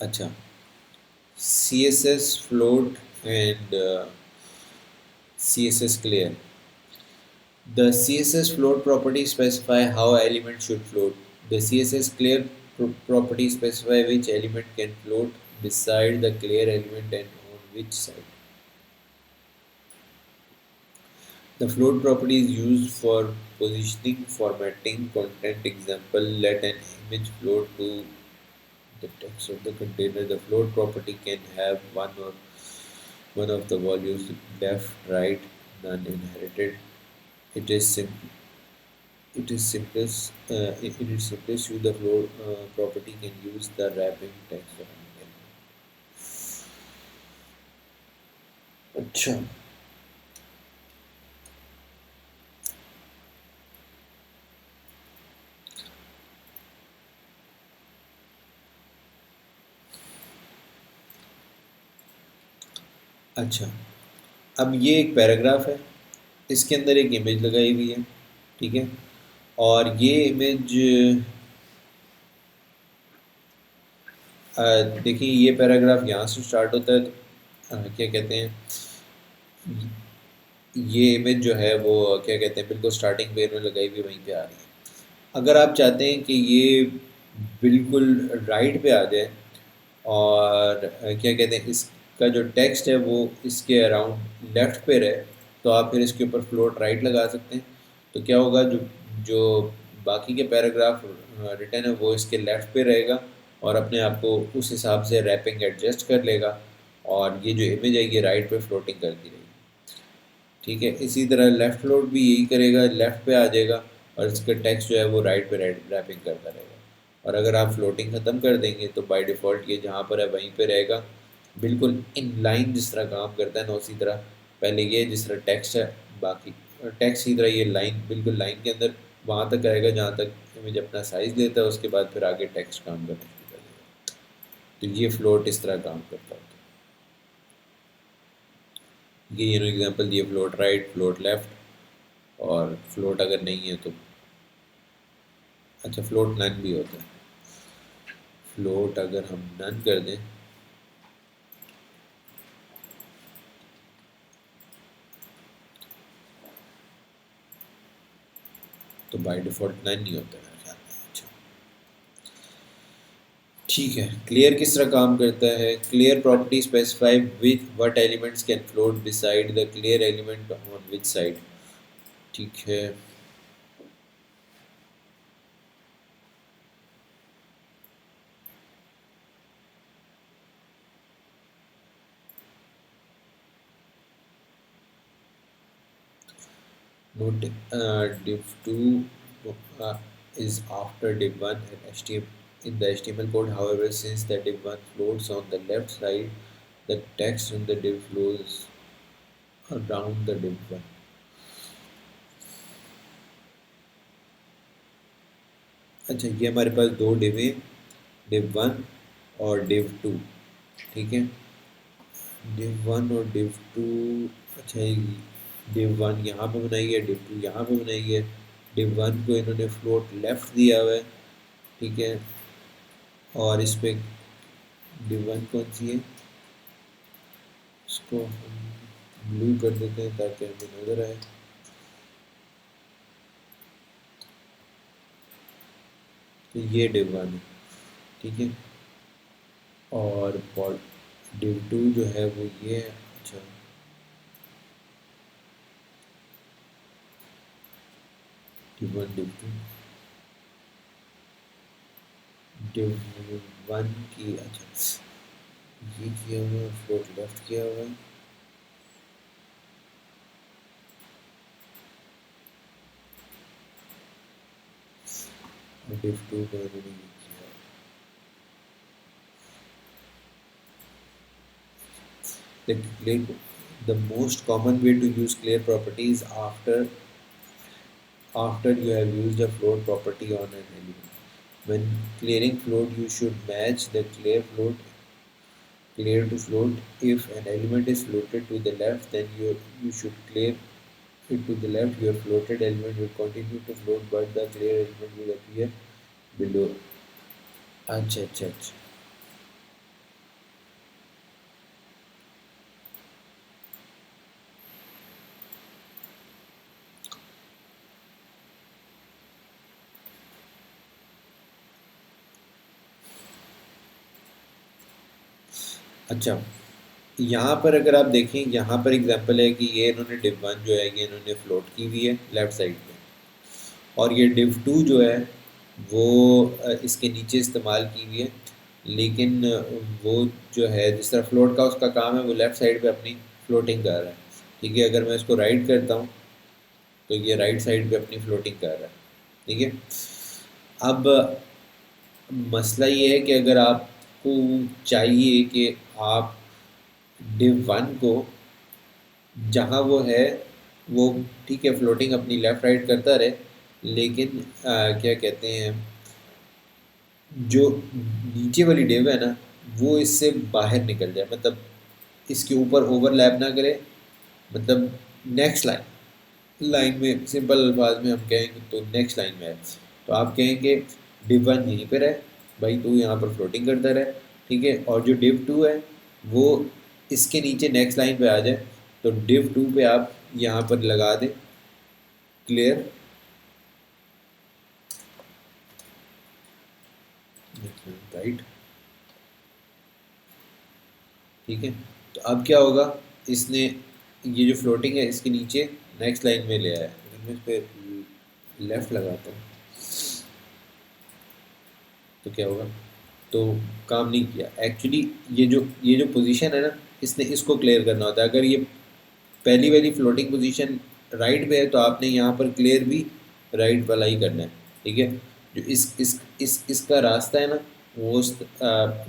अच्छा, CSS float and CSS clear. The CSS float property specify how element should float. The CSS clear property specify which element can float beside the clear element and on which side. The float property is used for positioning, formatting, content. Example, let an image float to the text of the container. The float property can have one of the values left, right, none inherited. It is simple. It is simplest. In its simplest use, the float property can use the wrapping text around it. अच्छा, अच्छा, अब ये एक paragraph है, इसके अंदर एक image लगाई हुई है, ठीक है, और ये इमेज देखिए ये पैराग्राफ यहाँ से स्टार्ट होता है, तो क्या कहते हैं, ये इमेज जो है वो क्या कहते हैं बिल्कुल स्टार्टिंग पेज में लगाई हुई वहीं पे आ रही है। अगर आप चाहते हैं कि ये बिल्कुल राइट पे आ जाए और क्या कहते हैं इसका जो टेक्स्ट है वो इसके अराउंड लेफ्ट पे रहे, तो आप फिर इसके ऊपर फ्लोट राइट लगा सकते हैं। तो क्या होगा, जो जो बाकी के पैराग्राफ रिटर्न है वो इसके लेफ्ट पे रहेगा और अपने आप को उस हिसाब से रैपिंग एडजस्ट कर लेगा, और ये जो इमेज है ये राइट पे फ्लोटिंग करती रहेगी। ठीक है, इसी तरह लेफ़्ट फ्लोट भी यही करेगा, लेफ़्ट पे आ जाएगा और इसका टेक्स्ट जो है वो राइट पे रैपिंग करता रहेगा। और अगर आप फ्लोटिंग ख़त्म कर देंगे तो बाय डिफ़ॉल्ट ये जहाँ पर है वहीं पे रहेगा, बिल्कुल इन लाइन जिस तरह काम करता है ना उसी तरह। पहले ये जिस तरह टेक्स्ट है, बाकी टेक्स्ट की तरह ये लाइन बिल्कुल लाइन के अंदर वहाँ तक रहेगा जहाँ तक इमेज अपना साइज़ लेता है, उसके बाद फिर आगे टेक्स्ट काम करना शुरू कर देगा। तो ये फ्लोट इस तरह काम करता है। ये एग्जांपल दिए, फ्लोट राइट, फ्लोट लेफ़्ट, और फ्लोट अगर नहीं है तो अच्छा फ्लोट नन भी होता है। फ्लोट अगर हम नन कर दें तो बाय डिफ़ॉल्ट नन नहीं होता है मेरे ख्याल में। अच्छा, ठीक है, क्लियर किस तरह काम करता है। Clear property specify which what elements can float beside the clear element on which side. ठीक है, note div2 is after div1 and HTML in the HTML code. However, since the div1 floats on the left side, the text in the div flows around the div1. अच्छा, ये हमारे पास दो div हैं, div1 और div2, ठीक है, div1 और div2। अच्छा, div1 यहाँ पे बनाई है, div2 यहाँ पे बनाई है। div1 को इन्होंने फ्लोट लेफ़्ट दिया हुआ है, ठीक है, और इस पे div1 कौन सी है, इसको हम ब्लू कर देते हैं ताकि हमें नज़र आए। तो ये div1 है, ठीक है, और div2 जो है वो ये है। अच्छा, div1 div2 div1 की, अच्छा ये किया हुआ है, फ्लोट लेफ्ट किया हुआ है। और div2 को इन्होंने ये किया है। The most common way to use clear property is after you have used a float property on an element. When clearing float, you should match the clear to float. If an element is floated to the left, then you should clear it to the left. Your floated element will continue to float, but the clear element will appear below. अच्छा अच्छा अच्छा, अच्छा, यहाँ पर अगर आप देखें, यहाँ पर एग्जांपल है कि ये इन्होंने div 1 जो है ये इन्होंने फ्लोट की हुई है लेफ्ट साइड पे, और ये div 2 जो है वो इसके नीचे इस्तेमाल की हुई है, लेकिन वो जो है जिस तरह फ्लोट का उसका काम है वो लेफ्ट साइड पे अपनी फ्लोटिंग कर रहा है। ठीक है, अगर मैं इसको राइट करता हूँ तो ये राइट साइड पे अपनी फ्लोटिंग कर रहा है। ठीक है, अब मसला ये है कि अगर आपको चाहिए कि आप div 1 को जहाँ वो है वो ठीक है फ्लोटिंग अपनी लेफ़्ट राइट करता रहे, लेकिन क्या कहते हैं, जो नीचे वाली डिव है ना वो इससे बाहर निकल जाए, मतलब इसके ऊपर ओवरलैप ना करे, मतलब नेक्स्ट लाइन में सिंपल अल्फाज में हम कहेंगे तो नेक्स्ट लाइन में है, तो आप कहेंगे डिव 1 यहीं पे रहे भाई, तू यहाँ पर फ्लोटिंग करता रहे। ठीक है, और जो डिव 2 है वो इसके नीचे नेक्स्ट लाइन पे आ जाए, तो डिव 2 पे आप यहाँ पर लगा दें क्लियर, राइट। ठीक है, तो अब क्या होगा, इसने ये जो फ्लोटिंग है इसके नीचे नेक्स्ट लाइन में ले आया, अगर मैं इस पर लेफ़्ट लगाता हूँ तो क्या होगा, तो काम नहीं किया एक्चुअली। ये जो पोजीशन है ना, इसने इसको क्लियर करना होता है। अगर ये पहली वाली फ्लोटिंग पोजीशन राइट पे है तो आपने यहाँ पर क्लियर भी राइट वाला ही करना है। ठीक है, जो इसका रास्ता है ना वो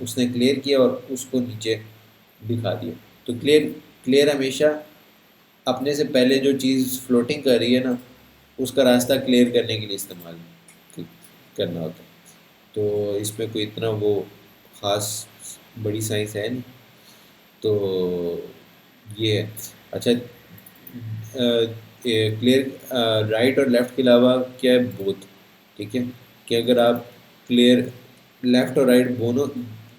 उसने क्लियर किया और उसको नीचे दिखा दिया। तो क्लियर क्लियर हमेशा अपने से पहले जो चीज़ फ्लोटिंग कर रही है ना उसका रास्ता क्लियर करने के लिए इस्तेमाल करना होता है। तो इसमें कोई इतना वो ख़ास बड़ी साइंस है नहीं, तो ये है। अच्छा, क्लियर राइट और लेफ़्ट के अलावा क्या है, बोथ। ठीक है, कि अगर आप क्लियर लेफ़्ट और राइट दोनों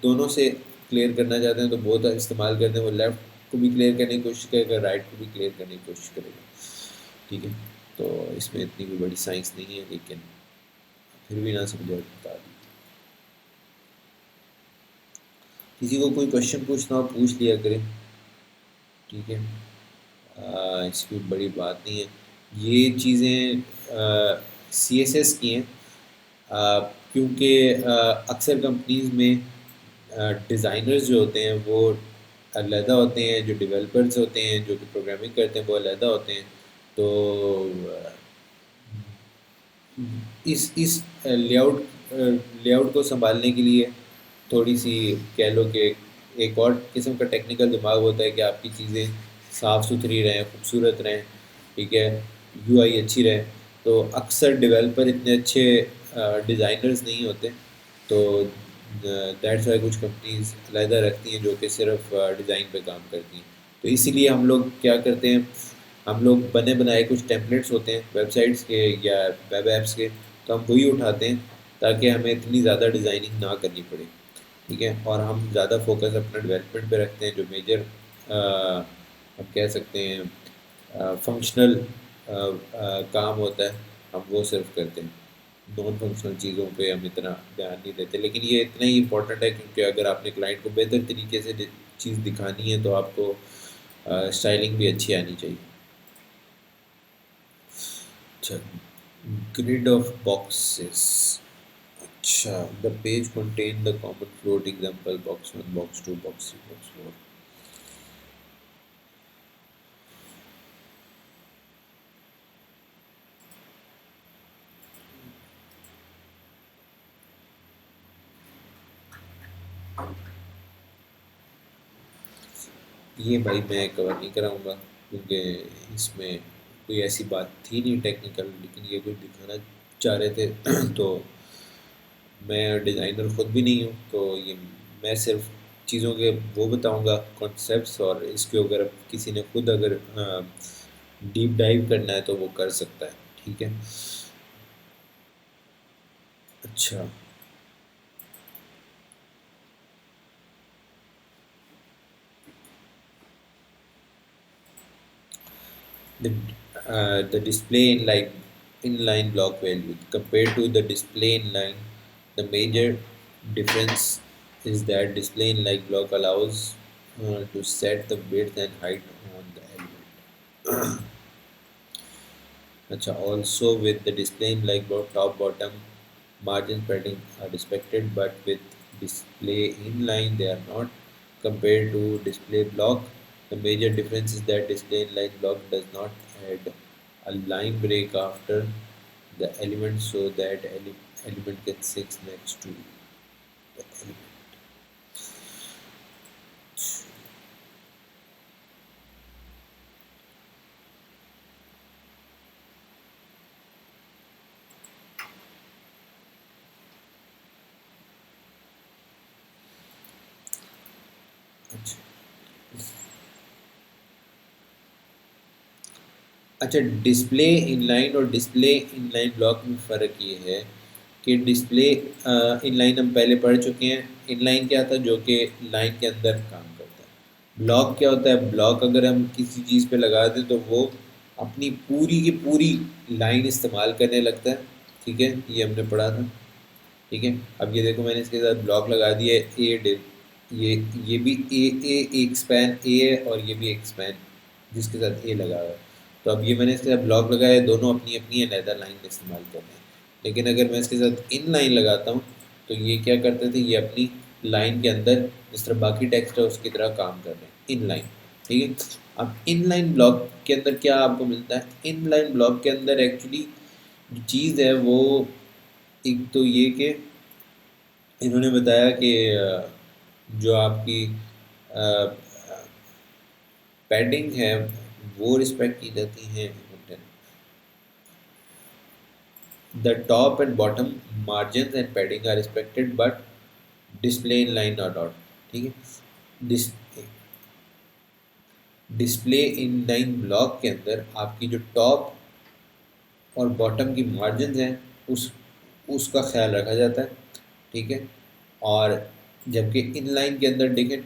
दोनों से क्लियर करना चाहते हैं तो बोथ इस्तेमाल करते हैं, वो लेफ़्ट को भी क्लियर करने की कोशिश करेगा, राइट को भी क्लियर करने की कोशिश करेगा। ठीक है, तो इसमें इतनी भी बड़ी साइंस नहीं है, लेकिन फिर भी ना समझा बता दी। किसी को कोई क्वेश्चन पूछना हो पूछ लिया करें। ठीक है, इसकी बड़ी बात नहीं है। ये चीज़ें सी एस एस की हैं, क्योंकि अक्सर कंपनीज में डिज़ाइनर्स जो होते हैं वो अलहदा होते हैं, जो डेवलपर्स होते हैं जो कि प्रोग्रामिंग करते हैं वो अलहदा होते हैं। तो इस लेआउट को संभालने के लिए थोड़ी सी कह लो कि एक और किस्म का टेक्निकल दिमाग होता है कि आपकी चीज़ें साफ़ सुथरी रहें, खूबसूरत रहें। ठीक है, यूआई अच्छी रहे। तो अक्सर डेवलपर इतने अच्छे डिज़ाइनर्स नहीं होते, तो दैट्स वाई कुछ कंपनीज अलहदा रखती हैं जो कि सिर्फ डिज़ाइन पे काम करती हैं। तो इसीलिए हम लोग क्या करते हैं, हम लोग बने बनाए कुछ टेम्पलेट्स होते हैं वेबसाइट्स के या वेब ऐप्स के, तो हम वही उठाते हैं ताकि हमें इतनी ज़्यादा डिज़ाइनिंग ना करनी पड़े। ठीक है, और हम ज़्यादा फोकस अपना डेवलपमेंट पे रखते हैं, जो मेजर हम कह सकते हैं फंक्शनल काम होता है हम वो सिर्फ करते हैं। नॉन फंक्शनल चीज़ों पे हम इतना ध्यान नहीं देते, लेकिन ये इतना ही इम्पोर्टेंट है क्योंकि अगर आपने क्लाइंट को बेहतर तरीके से चीज़ दिखानी है तो आपको स्टाइलिंग भी अच्छी आनी चाहिए। अच्छा, ग्रिड ऑफ बॉक्सेस। अच्छा, the page contain the common float example box 1, box 2, box 3, box 4। ये भाई मैं कवर नहीं कराऊंगा क्योंकि इसमें कोई ऐसी बात थी नहीं टेक्निकल, लेकिन ये कुछ दिखाना चाह रहे थे तो मैं डिज़ाइनर खुद भी नहीं हूँ, तो ये मैं सिर्फ चीज़ों के वो बताऊंगा कॉन्सेप्ट्स, और इसके अगर किसी ने खुद अगर डीप डाइव करना है तो वो कर सकता है। ठीक है, अच्छा। the the display inline block value compared to the display inline, the major difference is that display inline block allows to set the width and height on the element. अच्छा, also with the display like both top bottom margin padding are respected, but with display inline they are not. Compared to display block, the major difference is that display inline block does not add a line break after the element, so that element gets sits next to the element. अच्छा अच्छा, display inline और display inline block में फ़र्क ये है कि display inline हम पहले पढ़ चुके हैं। इनलाइन क्या था, जो कि लाइन के अंदर काम करता है। ब्लॉक क्या होता है, ब्लॉक अगर हम किसी चीज़ पे लगा दें तो वो अपनी पूरी की पूरी लाइन इस्तेमाल करने लगता है। ठीक है, ये हमने पढ़ा था। ठीक है, अब ये देखो मैंने इसके साथ ब्लॉक लगा दिया है ए डिव, ये भी ए एक स्पैन ए है और ये भी एक स्पैन जिसके साथ ए लगा हुआ है। तो अब ये मैंने इसके साथ ब्लॉक लगाया है, दोनों अपनी अपनी अलहदा लाइन का इस्तेमाल कर रहे हैं। लेकिन अगर मैं इसके साथ इन लाइन लगाता हूँ तो ये क्या करते थे, ये अपनी लाइन के अंदर जिस तरह बाकी टेक्स्ट है उसकी तरह काम कर रहे हैं, इन लाइन। ठीक है, अब इन लाइन ब्लॉक के अंदर क्या आपको मिलता है, इन लाइन ब्लॉक के अंदर एक्चुअली जो चीज़ है वो एक तो ये कि इन्होंने बताया कि जो आपकी पैडिंग है वो रिस्पेक्ट की जाती है। The top and bottom margin and padding are respected but display inline और नॉट। ठीक है, डिस्प्ले इन लाइन ब्लॉक के अंदर आपकी जो टॉप और बॉटम की मार्जिन हैं उसका ख्याल रखा जाता है। ठीक है, और जबकि इन लाइन के अंदर देखें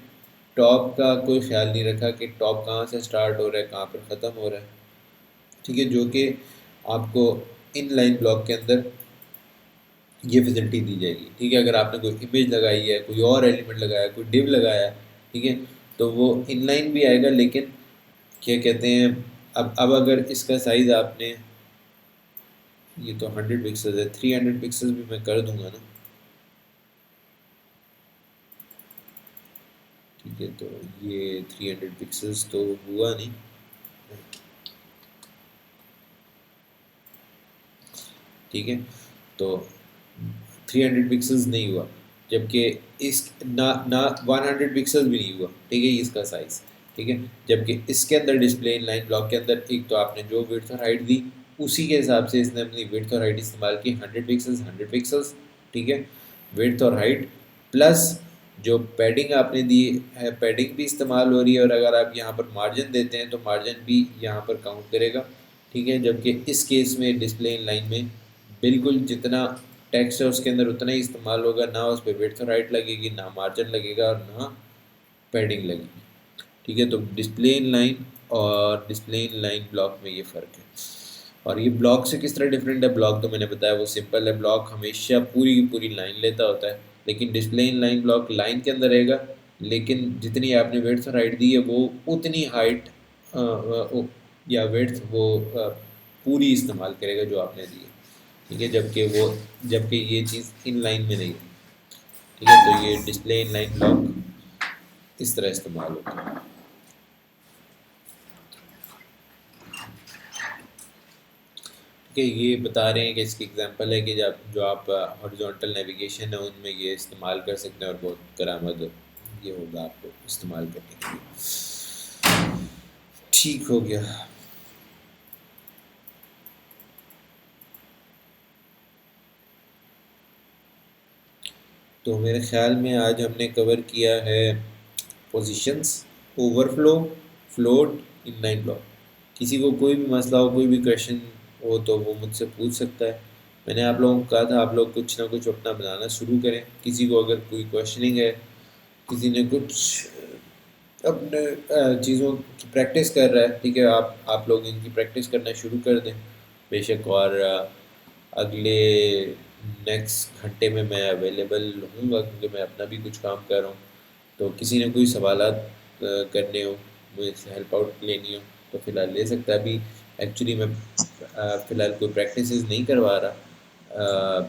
टॉप का कोई ख्याल नहीं रखा कि टॉप कहाँ से स्टार्ट हो रहा है कहाँ पर ख़त्म हो रहा है। ठीक है, जो कि आपको इन लाइन ब्लॉक के अंदर ये फैसिलिटी दी जाएगी। ठीक है, अगर आपने कोई इमेज लगाई है, कोई और एलिमेंट लगाया, कोई डिव लगाया है, ठीक है, तो वो इन लाइन भी आएगा। लेकिन क्या कहते हैं, अब अगर इसका साइज़ आपने, ये तो 100 पिक्सल्स है, 300 पिक्सल्स भी मैं कर दूंगा ना। ठीक है, तो ये 300 पिक्सल्स तो हुआ नहीं। ठीक है, तो 300 पिक्सल्स नहीं हुआ, जबकि इस ना 100 पिक्सल्स भी नहीं हुआ। ठीक है, इसका साइज़। ठीक है, जबकि इसके अंदर डिस्प्ले इन लाइन ब्लॉक के अंदर एक तो आपने जो विड्थ और हाइट दी उसी के हिसाब से इसने अपनी विड्थ और हाइट इस्तेमाल की, 100 पिक्सल्स 100 पिक्सल्स। ठीक है, विड्थ और हाइट प्लस जो पैडिंग आपने दी है, पैडिंग भी इस्तेमाल हो रही है, और अगर आप यहाँ पर मार्जिन देते हैं तो मार्जिन भी यहाँ पर काउंट करेगा। ठीक है, जबकि इस केस में डिस्प्ले इन लाइन में बिल्कुल जितना टेक्स्ट है उसके अंदर उतना ही इस्तेमाल होगा, ना उस पर विड्थ और हाइट लगेगी, ना मार्जिन लगेगा और ना पैडिंग लगेगी। ठीक है, तो डिस्प्ले इन लाइन और डिस्प्ले इन लाइन ब्लॉक में ये फ़र्क है। और ये ब्लॉक से किस तरह डिफरेंट है, ब्लॉक तो मैंने बताया वो सिंपल है, ब्लॉक हमेशा पूरी की पूरी लाइन लेता होता है। लेकिन display in line block line के अंदर रहेगा, लेकिन जितनी आपने विड्थ और हाइट दी है वो उतनी हाइट या विड्थ वो पूरी इस्तेमाल करेगा जो आपने दी है। ठीक है, जबकि ये चीज़ इन लाइन में नहीं है। ठीक है, तो ये डिस्प्ले इन लाइन ब्लॉक इस तरह इस्तेमाल होता है। ठीक है, ये बता रहे हैं कि इसकी एग्जांपल है कि जब जो आप हॉरिजॉन्टल नेविगेशन है उनमें ये इस्तेमाल कर सकते हैं और बहुत करामद ये होगा आपको इस्तेमाल करने के लिए। ठीक हो गया। तो मेरे ख्याल में आज हमने कवर किया है positions, overflow, float, inline block. किसी को कोई भी मसला हो, कोई भी क्वेश्चन हो तो वो मुझसे पूछ सकता है। मैंने आप लोगों को कहा था आप लोग कुछ ना कुछ अपना बनाना शुरू करें। किसी को अगर कोई क्वेश्चनिंग है, किसी ने कुछ अपने चीज़ों की प्रैक्टिस कर रहा है, ठीक है, आप लोग इनकी प्रैक्टिस करना शुरू कर दें बेशक। और अगले नेक्स्ट घंटे में मैं अवेलेबल हूँगा क्योंकि मैं अपना भी कुछ काम कर रहा हूँ। तो किसी ने कोई सवालात करने हो, मुझसे हेल्प आउट लेनी हो तो फ़िलहाल ले सकता है। अभी एक्चुअली मैं फ़िलहाल कोई प्रैक्टिसेस नहीं करवा रहा,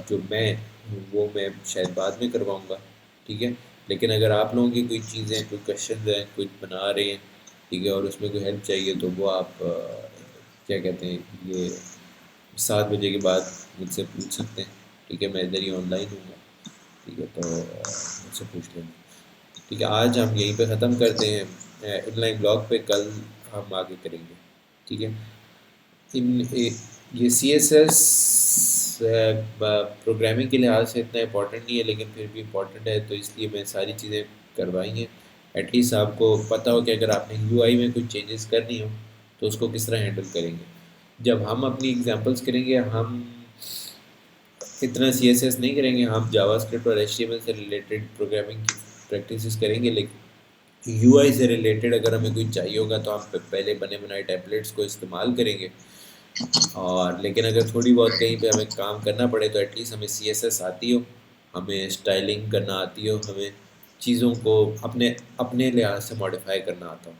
जो मैं हूँ वो मैं शायद बाद में करवाऊँगा, ठीक है। लेकिन अगर आप लोगों की कोई चीज़ें, कोई क्वेश्चन हैं, कुछ बना रहे हैं, ठीक है, और उसमें कोई हेल्प चाहिए तो वो आप क्या कहते हैं, ये 7 बजे के बाद मुझसे पूछ सकते हैं, ठीक है। मैं इधर ही ऑनलाइन हूँगा, ठीक है, तो मुझसे पूछ लेना, ठीक है। आज हम यहीं पे ख़त्म करते हैं इनलाइन ब्लॉक पे, कल हम आगे करेंगे, ठीक है। ये सी एस एस प्रोग्रामिंग के लिहाज से इतना इम्पोर्टेंट नहीं है, लेकिन फिर भी इम्पोर्टेंट है, तो इसलिए मैं सारी चीज़ें करवाई हैं। एटलीस्ट आपको पता हो कि अगर आपने यू आई में कुछ चेंजेस करनी हो तो उसको किस तरह हैंडल करेंगे। जब हम अपनी एग्जांपल्स करेंगे, हम इतना सी एस एस नहीं करेंगे, हम जावास्क्रिप्ट और एच टी एम एल से रिलेटेड प्रोग्रामिंग की प्रैक्टिसेस करेंगे। लेकिन यू आई से रिलेटेड अगर हमें कुछ चाहिए होगा तो हम पहले बने बनाए टेम्पलेट्स को इस्तेमाल करेंगे। और लेकिन अगर थोड़ी बहुत कहीं पे हमें काम करना पड़े तो एटलीस्ट हमें सी एस एस आती हो, हमें स्टाइलिंग करना आती हो, हमें चीज़ों को अपने अपने लिहाज से मॉडिफाई करना आता हो,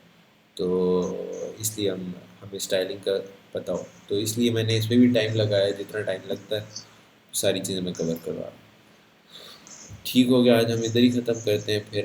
तो इसलिए हमें स्टाइलिंग का पता हो, तो इसलिए मैंने इसमें भी टाइम लगाया, जितना टाइम लगता है सारी चीज़ें मैं कवर करवा रहा हूँ। ठीक हो गया, आज हम इधर ही ख़त्म करते हैं, फिर